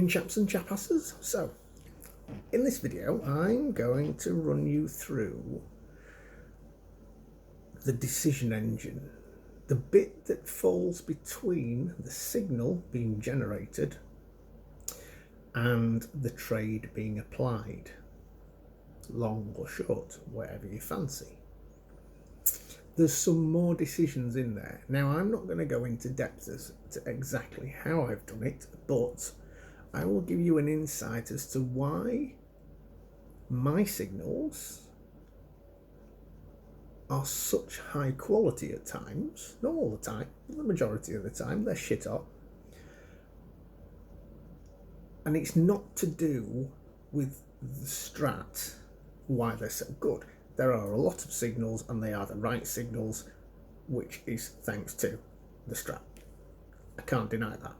Chaps and chapasses. So, in this video, I'm going to run you through the decision engine, the bit that falls between the signal being generated and the trade being applied, long or short, whatever you fancy. There's some more decisions in there. Now, I'm not going to go into depth as to exactly how I've done it, but I will give you an insight as to why my signals are such high quality at times. Not all the time, but the majority of the time they're shit hot. And it's not to do with the strat why they're so good. There are a lot of signals and they are the right signals, which is thanks to the strat. I can't deny that.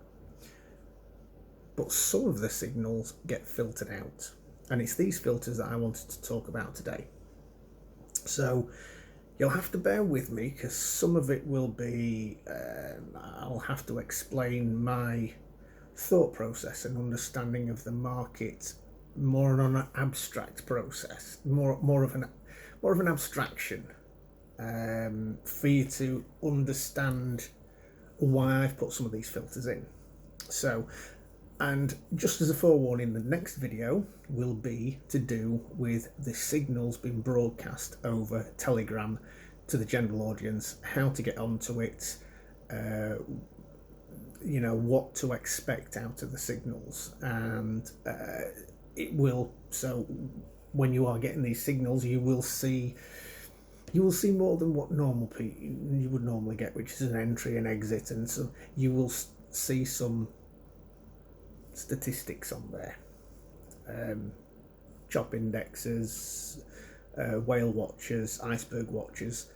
But some of the signals get filtered out, and it's these filters that I wanted to talk about today. So you'll have to bear with me because some of it will be I'll have to explain my thought process and understanding of the market more on an abstract process, more of an abstraction, for you to understand why I've put some of these filters in. So, and just as a forewarning, the next video will be to do with the signals being broadcast over Telegram to the general audience, how to get onto it, what to expect out of the signals. And it will, so when you are getting these signals, you will see more than what you would normally get, which is an entry and exit, and so you will see some statistics on there, chop indexes, whale watchers, iceberg watchers,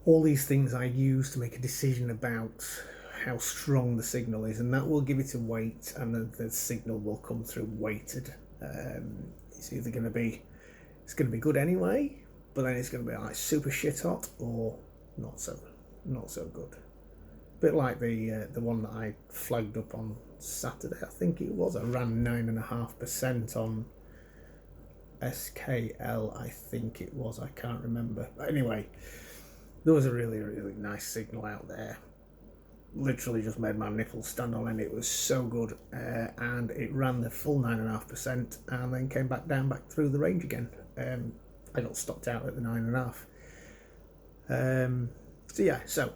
all these things I use to make a decision about how strong the signal is, and that will give it a weight, and the signal will come through weighted. It's either going to be good anyway, but then it's going to be like super shit hot or not so good. Bit like the one that I flagged up on Saturday, I think it was. I ran 9.5% on SKL, I think it was. I can't remember. But anyway, there was a really, really nice signal out there. Literally just made my nipples stand on end. It was so good, and it ran the full 9.5% and then came back through the range again. I got stopped out at the 9.5. So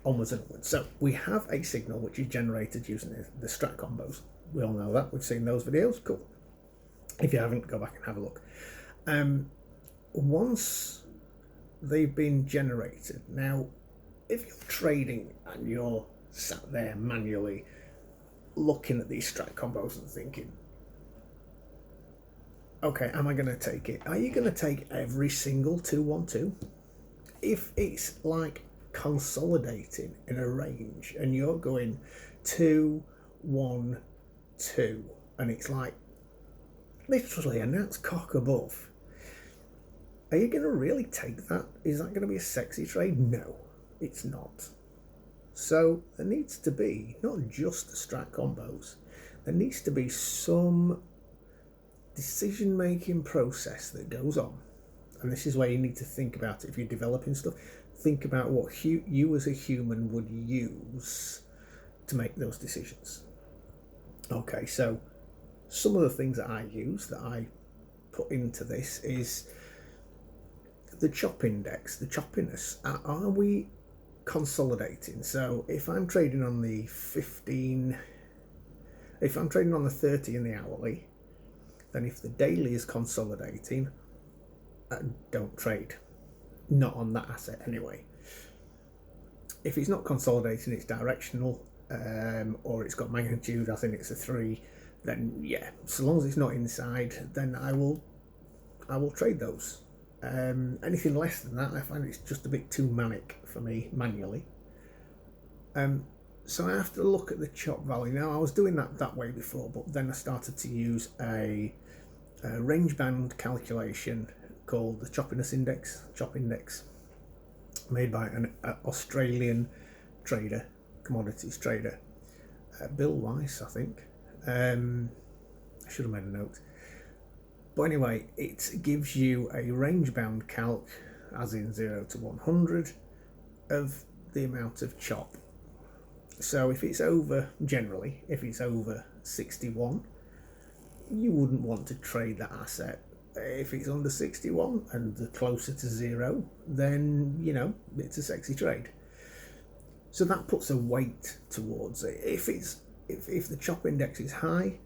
onwards and upwards. So we have a signal which is generated using the strat combos. We all know that. We've seen those videos. Cool. If you haven't, go back and have a look. Once they've been generated, now if you're trading and you're sat there manually looking at these strat combos and thinking, okay, am I going to take it? Are you going to take every single 2-1-2? If it's like consolidating in a range and you're going 2-1-2 and it's like literally and that's cock above, are you going to really take that? Is that going to be a sexy trade? No, it's not. So there needs to be not just the strat combos, there needs to be some decision making process that goes on. And this is where you need to think about it. If you're developing stuff, think about what you as a human would use to make those decisions. Okay, so some of the things that I use, that I put into this, is the chop index, the choppiness. Are we consolidating? So if I'm trading on the 15, if I'm trading on the 30 in the hourly, then if the daily is consolidating, don't trade. Not on that asset anyway. If it's not consolidating, it's directional, or it's got magnitude, I think it's a 3, then yeah, so long as it's not inside, then I will trade those. Anything less than that, I find it's just a bit too manic for me manually. So I have to look at the chop value. Now, I was doing that way before, but then I started to use a range band calculation called the chop index, made by an Australian trader, commodities trader, Bill Weiss, I think. I should have made a note. But anyway, it gives you a range bound calc, as in 0 to 100, of the amount of chop. So if it's over, generally, if it's over 61, you wouldn't want to trade that asset. If it's under 61 and closer to 0, then, it's a sexy trade. So that puts a weight towards it. If the chop index is high,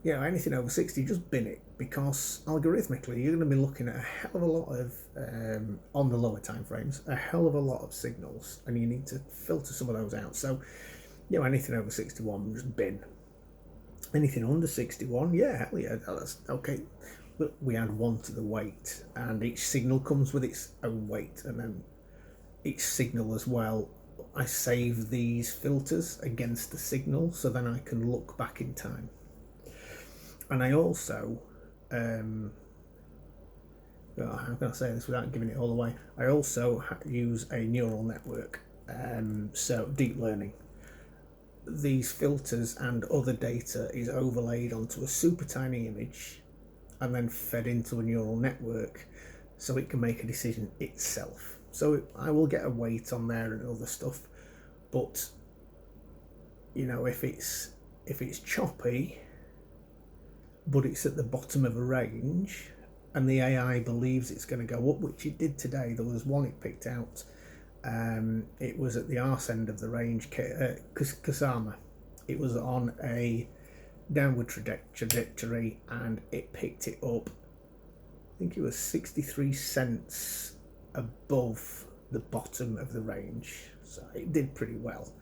anything over 60, just bin it, because algorithmically you're going to be looking at a hell of a lot of, on the lower time frames, a hell of a lot of signals, and you need to filter some of those out. So, anything over 61, just bin. Anything under 61, yeah, hell yeah, that's okay. But we add 1 to the weight, and each signal comes with its own weight, and then each signal as well, I save these filters against the signal, so then I can look back in time. And I also, how can I say this without giving it all away? I also use a neural network, so deep learning. These filters and other data is overlaid onto a super tiny image and then fed into a neural network so it can make a decision itself. So I will get a weight on there and other stuff, but if it's choppy, but it's at the bottom of a range, and the AI believes it's going to go up, which it did today. There was one it picked out. It was at the arse end of the range, Kusama. It was on a downward trajectory, and it picked it up. I think it was 63 cents above the bottom of the range, so it did pretty well.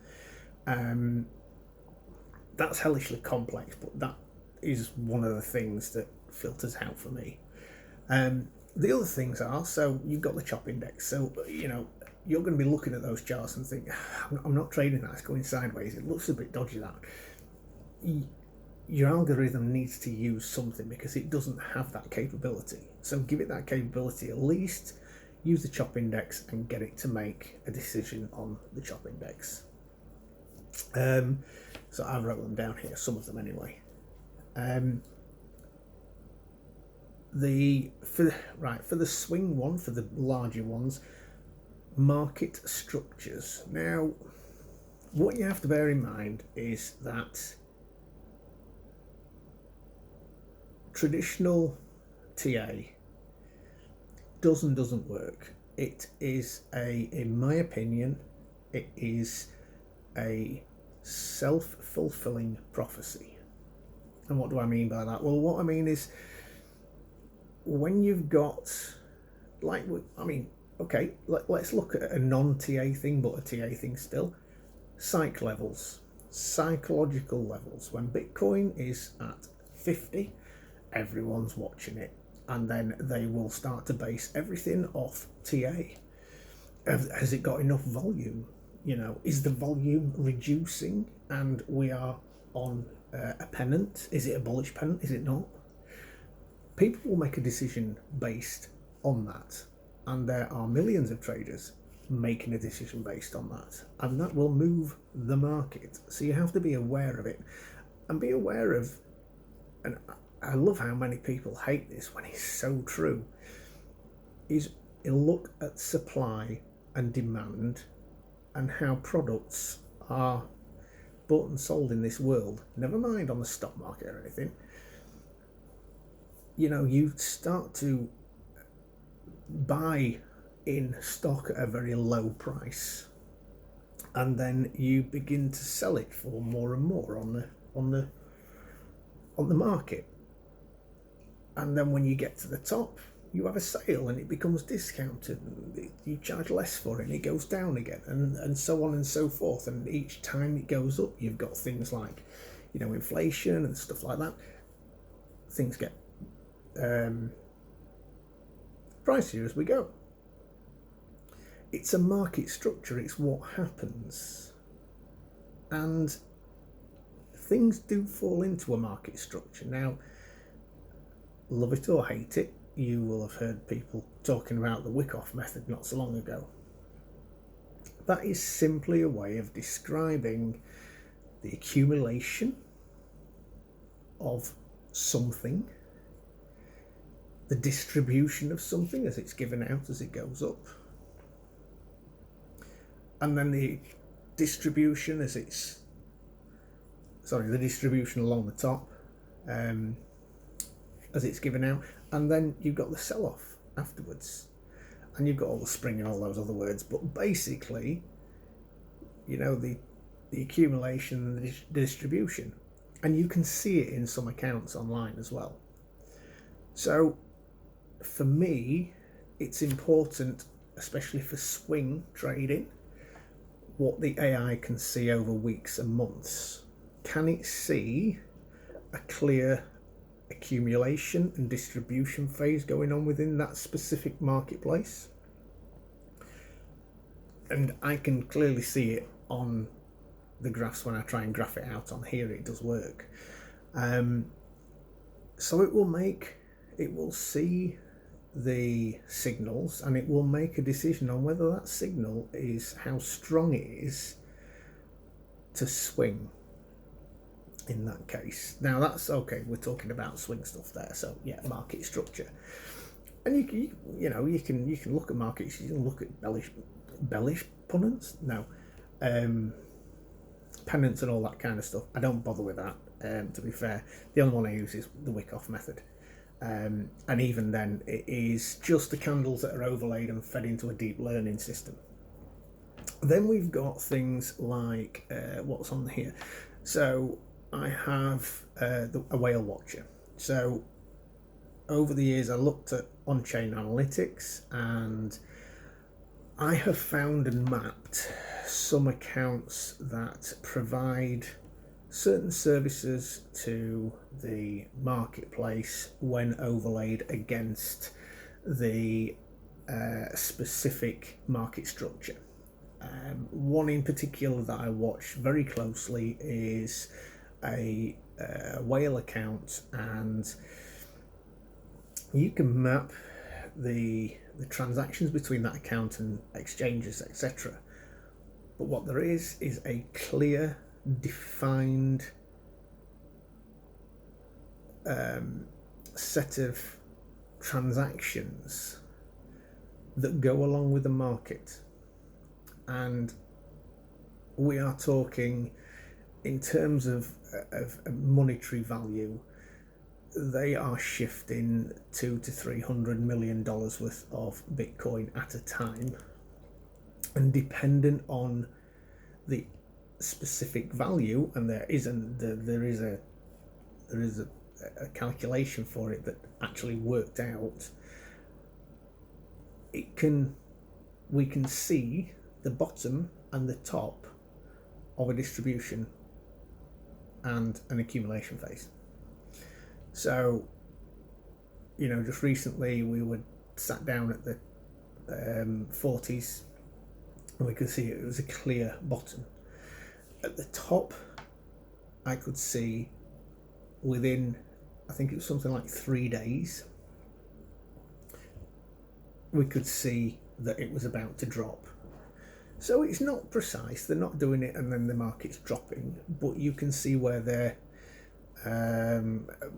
That's hellishly complex, but that is one of the things that filters out for me. The other things are, so you've got the chop index, so you're going to be looking at those charts and think, I'm not trading that, it's going sideways, it looks a bit dodgy. That your algorithm needs to use something because it doesn't have that capability, so give it that capability. At least use the chop index and get it to make a decision on the chop index. So I've wrote them down here, some of them anyway. For the swing one, for the larger ones, market structures. Now, what you have to bear in mind is that traditional TA doesn't work. It is in my opinion, it is a self-fulfilling prophecy. And what do I mean by that? Well, what I mean is, when you've got, okay, let's look at a non-TA thing, but a TA thing still. Psych levels, psychological levels. When Bitcoin is at 50, everyone's watching it, and then they will start to base everything off TA. Has it got enough volume? Is the volume reducing and we are on a pennant? Is it a bullish pennant? Is it not? People will make a decision based on that, and there are millions of traders making a decision based on that, and that will move the market. So you have to be aware of it, and be aware of, and I love how many people hate this when it's so true, is look at supply and demand and how products are bought and sold in this world, never mind on the stock market or anything. You start to buy in stock at a very low price, and then you begin to sell it for more and more on the market. And then when you get to the top, you have a sale and it becomes discounted, and you charge less for it and it goes down again, and so on and so forth. And each time it goes up, you've got things like inflation and stuff like that. Things get pricier as we go. It's a market structure, it's what happens, and things do fall into a market structure. Now, love it or hate it, you will have heard people talking about the Wyckoff method not so long ago. That is simply a way of describing the accumulation of something, the distribution of something as it's given out as it goes up, and then the distribution as it's the distribution along the top as it's given out, and then you've got the sell-off afterwards, and you've got all the spring and all those other words, but basically, the accumulation and the distribution, and you can see it in some accounts online as well. So for me, it's important, especially for swing trading, what the AI can see over weeks and months. Can it see a clear accumulation and distribution phase going on within that specific marketplace? And I can clearly see it on the graphs when I try and graph it out on here. It does work. So it will see the signals, and it will make a decision on whether that signal is how strong it is to swing in that case. Now that's okay, we're talking about swing stuff there, so yeah, market structure. And you can look at markets, you can look at bellish pennants, pennants and all that kind of stuff. I don't bother with that, to be fair. The only one I use is the Wyckoff method. And even then, it is just the candles that are overlaid and fed into a deep learning system. Then we've got things like what's on here. So I have a whale watcher. So over the years, I looked at on-chain analytics, and I have found and mapped some accounts that provide certain services to the marketplace when overlaid against the specific market structure. One in particular that I watch very closely is a whale account, and you can map the transactions between that account and exchanges, etc. But what there is a clear, defined set of transactions that go along with the market, and we are talking in terms of monetary value. They are shifting $200 to $300 million worth of Bitcoin at a time, and dependent on the specific value, and there is a calculation for it that actually worked out. We can see the bottom and the top of a distribution and an accumulation phase. So, just recently we were sat down at the 40s, and we could see it was a clear bottom. At the top, I could see within, I think it was something like 3 days, we could see that it was about to drop. So it's not precise, they're not doing it and then the market's dropping, but you can see where they're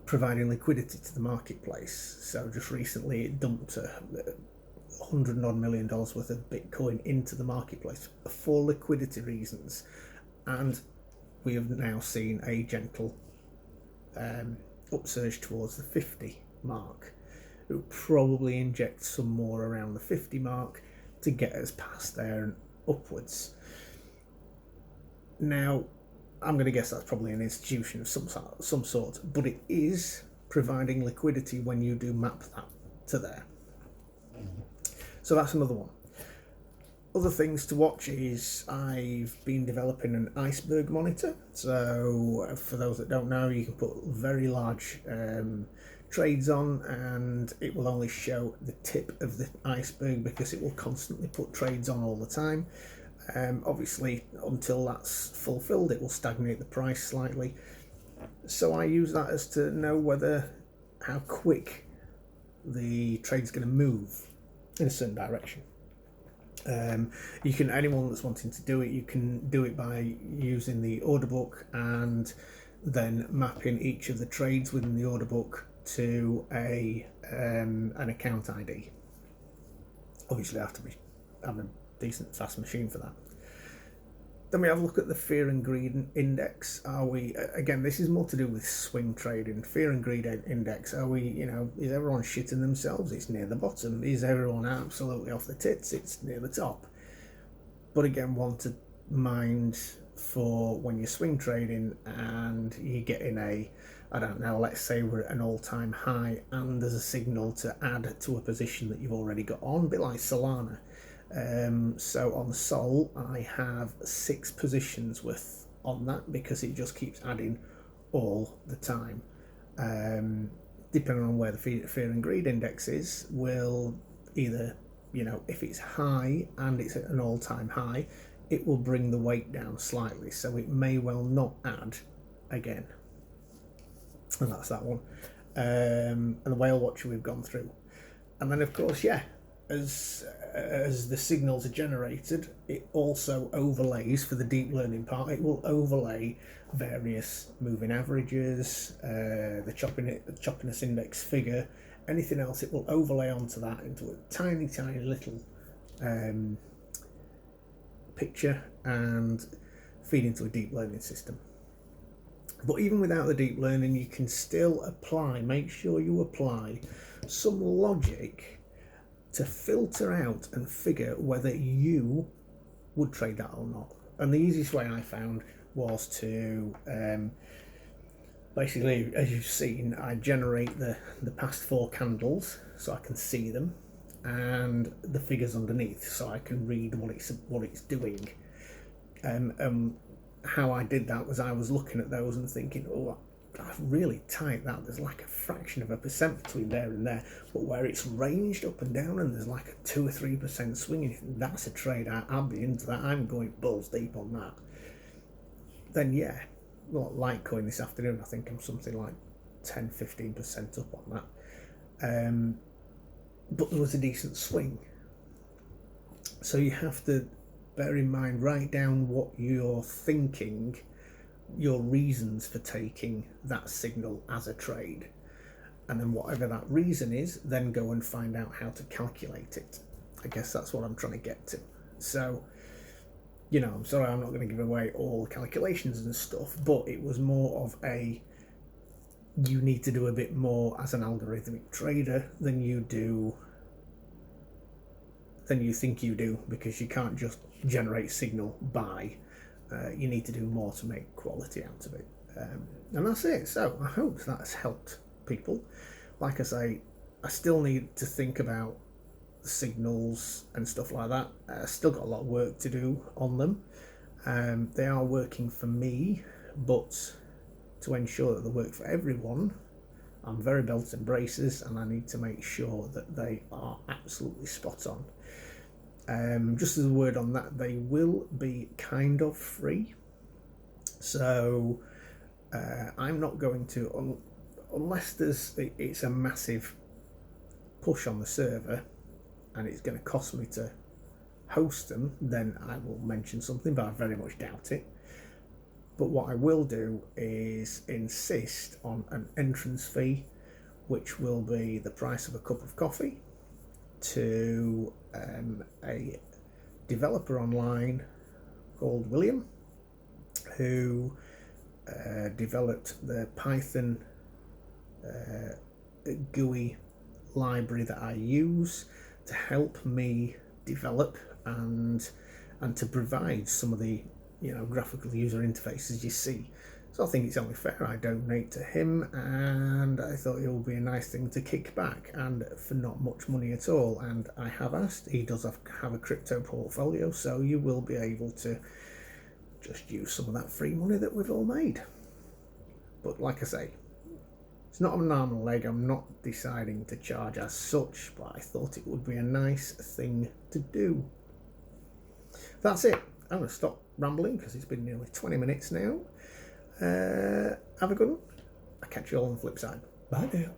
providing liquidity to the marketplace. So just recently it dumped $100 odd million worth of Bitcoin into the marketplace for liquidity reasons, and we have now seen a gentle upsurge towards the 50 mark. It will probably inject some more around the 50 mark to get us past there and upwards. Now, I'm going to guess that's probably an institution of some sort, but it is providing liquidity when you do map that to there. So that's another one. Other things to watch is I've been developing an iceberg monitor. So for those that don't know, you can put very large trades on, and it will only show the tip of the iceberg because it will constantly put trades on all the time. Obviously, until that's fulfilled, it will stagnate the price slightly. So I use that as to know how quick the trade's going to move in a certain direction. Anyone that's wanting to do it, you can do it by using the order book and then mapping each of the trades within the order book to an account ID. Obviously, I have to have a decent fast machine for that. Then we have a look at the fear and greed index. Are we, again, this is more to do with swing trading. Fear and greed index. Are we, is everyone shitting themselves? It's near the bottom. Is everyone absolutely off the tits? It's near the top. But again, one to mind for when you're swing trading and you're getting I don't know, let's say we're at an all-time high and there's a signal to add to a position that you've already got on, a bit like Solana. So on Sol, I have 6 positions worth on that because it just keeps adding all the time. Depending on where the fear and greed index is, will either, if it's high and it's at an all-time high, it will bring the weight down slightly, so it may well not add again. And that's that one. And the whale watcher we've gone through. And then, of course, as the signals are generated, it also overlays, for the deep learning part, it will overlay various moving averages, the choppiness index figure, anything else. It will overlay onto that into a tiny little picture and feed into a deep learning system. But even without the deep learning, you can still make sure you apply some logic to filter out and figure whether you would trade that or not. And the easiest way I found was to basically, as you've seen, I generate the past 4 candles so I can see them, and the figures underneath so I can read what it's doing. How I did that was I was looking at those and thinking, oh, I've really tight that. There's like a fraction of a percent between there and there, but where it's ranged up and down and there's like a 2 or 3% swing, that's a trade. I'll be into that. I'm going balls deep on that. Then Litecoin this afternoon, I think I'm something like 10-15% up on that. But there was a decent swing. So you have to bear in mind, write down what you're thinking, your reasons for taking that signal as a trade, and then whatever that reason is, then go and find out how to calculate it. I guess that's what I'm trying to get to. So, I'm sorry I'm not going to give away all the calculations and stuff, but it was more of you need to do a bit more as an algorithmic trader than you think you do, because you can't just generate signal buy. You need to do more to make quality out of it. And that's it. So I hope that's helped people. Like I say, I still need to think about the signals and stuff like that. I still got a lot of work to do on them. They are working for me, but to ensure that they work for everyone, I'm very belt and braces, and I need to make sure that they are absolutely spot on. Just as a word on that, they will be kind of free. So I'm not going to, unless it's a massive push on the server and it's going to cost me to host them, then I will mention something, but I very much doubt it. But what I will do is insist on an entrance fee, which will be the price of a cup of coffee, to a developer online called William, who developed the Python GUI library that I use to help me develop and to provide some of the graphical user interfaces you see. So I think it's only fair I donate to him, and I thought it would be a nice thing to kick back, and for not much money at all. And I have asked, he does have a crypto portfolio, so you will be able to just use some of that free money that we've all made. But like I say, it's not an arm and a leg. I'm not deciding to charge as such, but I thought it would be a nice thing to do. That's it. I'm going to stop rambling because it's been nearly 20 minutes now. Have a good one. I'll catch you all on the flip side. Bye now.